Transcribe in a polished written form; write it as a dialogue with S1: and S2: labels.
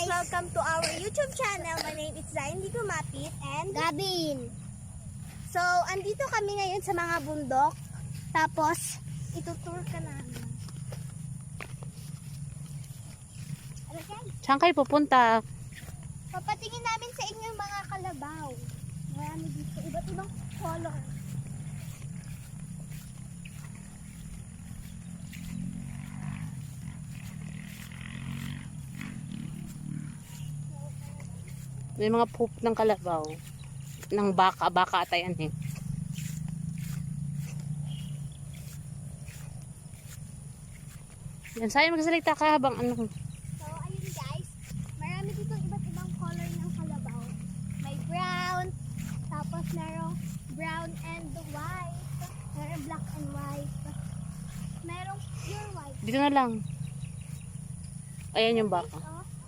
S1: Welcome to our YouTube channel. My name is Zain Di Kumapit and
S2: Gabin.
S1: so, andito kami ngayon sa mga bundok. Tapos, itutour ka namin. Ano guys?
S3: Saan kayo pupunta?
S1: Papatingin namin sa inyo yung mga kalabaw. Marami dito. Iba't ibang color.
S3: May mga poop ng kalabaw. Ng baka. Baka atayan eh. Yan, sa'yo magsalita ka habang ano.
S1: So, ayun guys. Marami dito iba't ibang color ng kalabaw. May brown. Tapos merong brown and white. Merong black and white. Merong pure white.
S3: Dito na lang. Ayan yung baka.